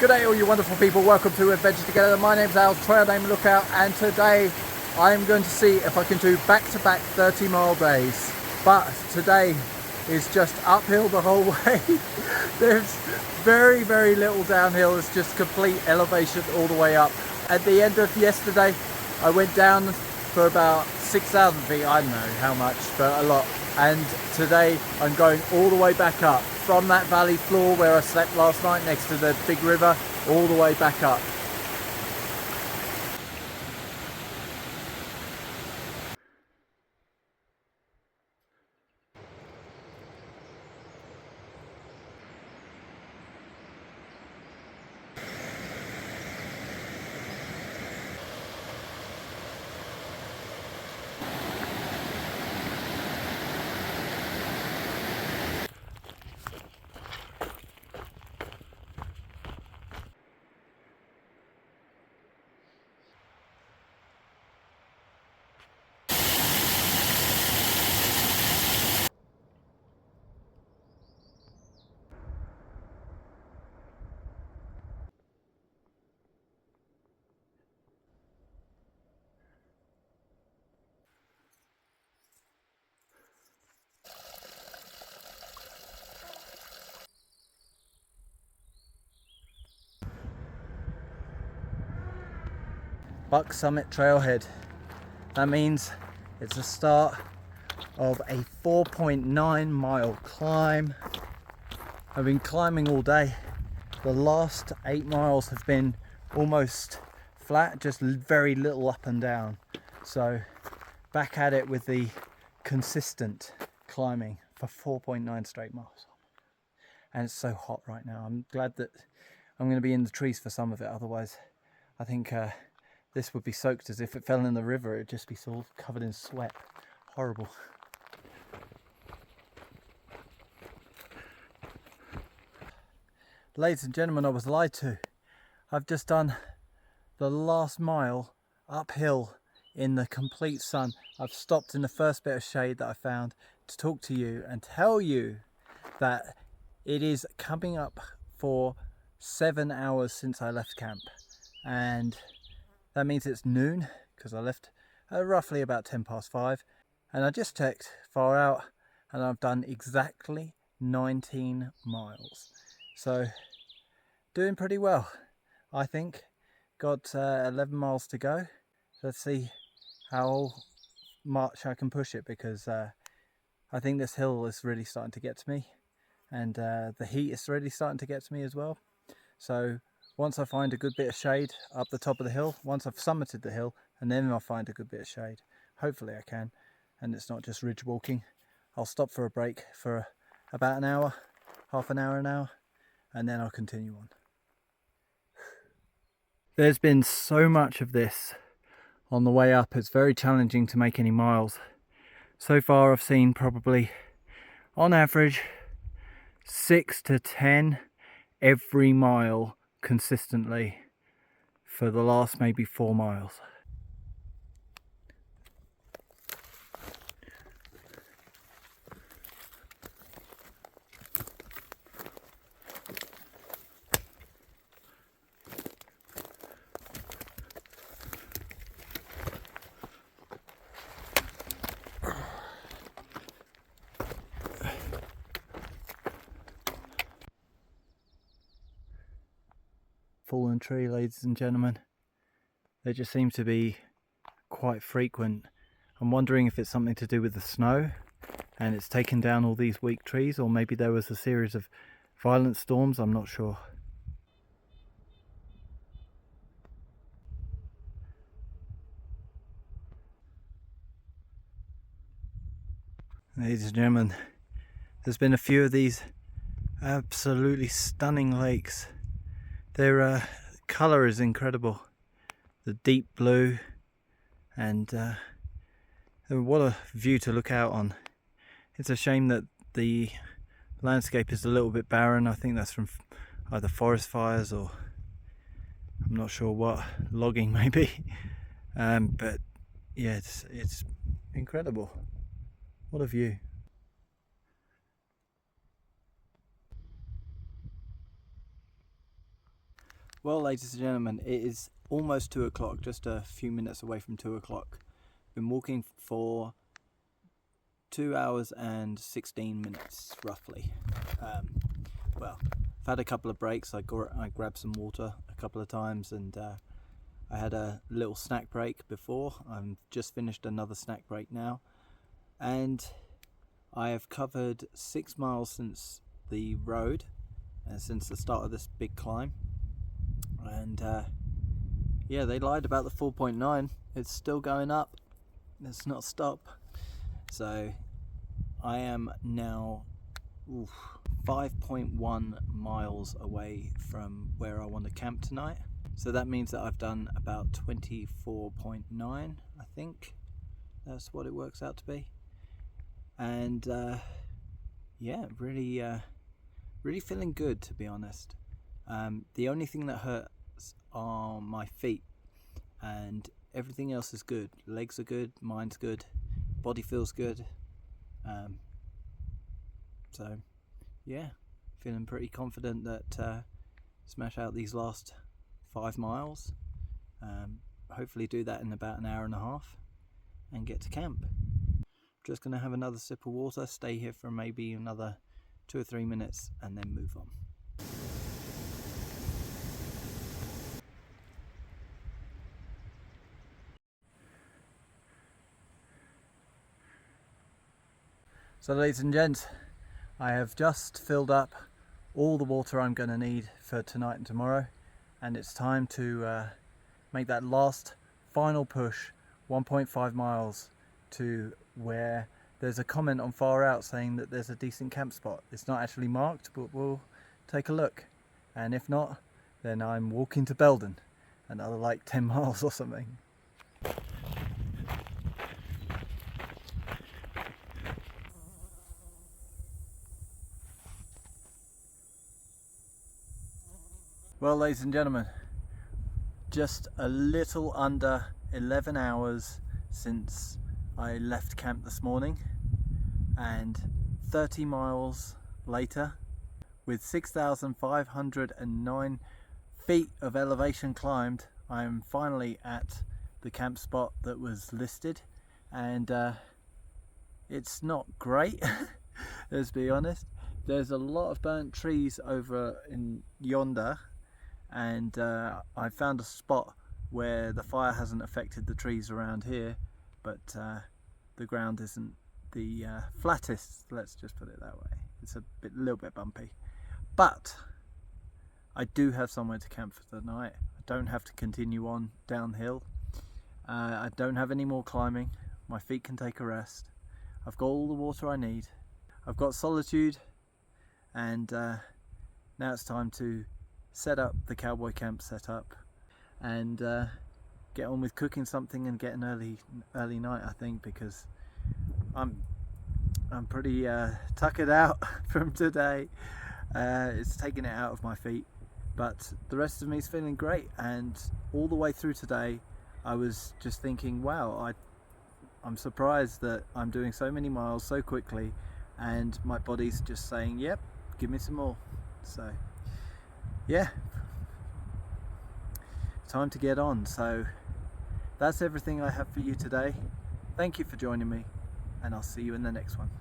Good day all you wonderful people, welcome to Adventure Together. My name's Al, Trail Name Lookout, and today I'm going to see if I can do back-to-back 30-mile days. But today is just uphill the whole way. There's very, very little downhill, it's just complete elevation all the way up. At the end of yesterday, I went down for about 6,000 feet, I don't know how much, but a lot. And today I'm going all the way back up from that valley floor where I slept last night next to the big river, all the way back up. Buck Summit Trailhead. That means it's the start of a 4.9 mile climb. I've been climbing all day. The last 8 miles have been almost flat, just very little up and down. So back at it with the consistent climbing for 4.9 straight miles. And it's so hot right now. I'm glad that I'm going to be in the trees for some of it, otherwise I think this would be soaked as if it fell in the river. It'd just be sort of covered in sweat. Horrible. Ladies and gentlemen, I was lied to. I've just done the last mile uphill in the complete sun. I've stopped in the first bit of shade that I found to talk to you and tell you that it is coming up for 7 hours since I left camp. And that means it's noon, because I left roughly about 5:10. And I just checked far out and I've done exactly 19 miles. So doing pretty well, I think. Got 11 miles to go. Let's see how much I can push it, because I think this hill is really starting to get to me. And the heat is really starting to get to me as well. So once I find a good bit of shade up the top of the hill, once I've summited the hill, and then I'll find a good bit of shade, hopefully I can, and it's not just ridge walking, I'll stop for a break for about an hour, half an hour, and then I'll continue on. There's been so much of this on the way up, it's very challenging to make any miles. So far I've seen probably, on average, 6 to 10 every mile consistently for the last maybe 4 miles. Fallen tree, ladies and gentlemen. They just seem to be quite frequent. I'm wondering if it's something to do with the snow and it's taken down all these weak trees, or maybe there was a series of violent storms, I'm not sure. Ladies and gentlemen, there's been a few of these absolutely stunning lakes. Their colour is incredible. The deep blue, and what a view to look out on. It's a shame that the landscape is a little bit barren. I think that's from either forest fires or I'm not sure what, logging maybe. But yeah, it's incredible. What a view. Well, ladies and gentlemen, it is almost 2 o'clock, just a few minutes away from 2 o'clock. Been walking for 2 hours and 16 minutes, roughly. Well, I've had a couple of breaks. I grabbed some water a couple of times, and I had a little snack break before. I'm just finished another snack break now, and I have covered 6 miles since the road, since the start of this big climb. And yeah, they lied about the 4.9. It's still going up. It's not stop. So I am now 5.1 miles away from where I want to camp tonight. So that means that I've done about 24.9, I think. That's what it works out to be. And yeah, really feeling good, to be honest. The only thing that hurts are my feet, and everything else is good. Legs are good, mind's good, body feels good. So yeah, feeling pretty confident that smash out these last 5 miles. Hopefully do that in about an hour and a half and get to camp. Just gonna have another sip of water, stay here for maybe another 2 or 3 minutes, and then move on. So ladies and gents, I have just filled up all the water I'm going to need for tonight and tomorrow, and it's time to make that last final push, 1.5 miles, to where there's a comment on Far Out saying that there's a decent camp spot. It's not actually marked, but we'll take a look, and if not, then I'm walking to Belden, another like 10 miles or something. Well, ladies and gentlemen, just a little under 11 hours since I left camp this morning, and 30 miles later, with 6,509 feet of elevation climbed, I am finally at the camp spot that was listed, and it's not great. Let's be honest. There's a lot of burnt trees over in yonder, and I found a spot where the fire hasn't affected the trees around here, but the ground isn't the flattest, let's just put it that way. It's a little bit bumpy, but I do have somewhere to camp for the night. I don't have to continue on downhill. I don't have any more climbing. My feet can take a rest. I've got all the water I need. I've got solitude, and now it's time to set up the cowboy camp setup and get on with cooking something and get an early night, I think, because I'm pretty tuckered out from today. It's taking it out of my feet, but the rest of me is feeling great. And all the way through today I was just thinking, wow, I'm surprised that I'm doing so many miles so quickly, and my body's just saying, yep, give me some more. So yeah, time to get on. So that's everything I have for you today. Thank you for joining me, and I'll see you in the next one.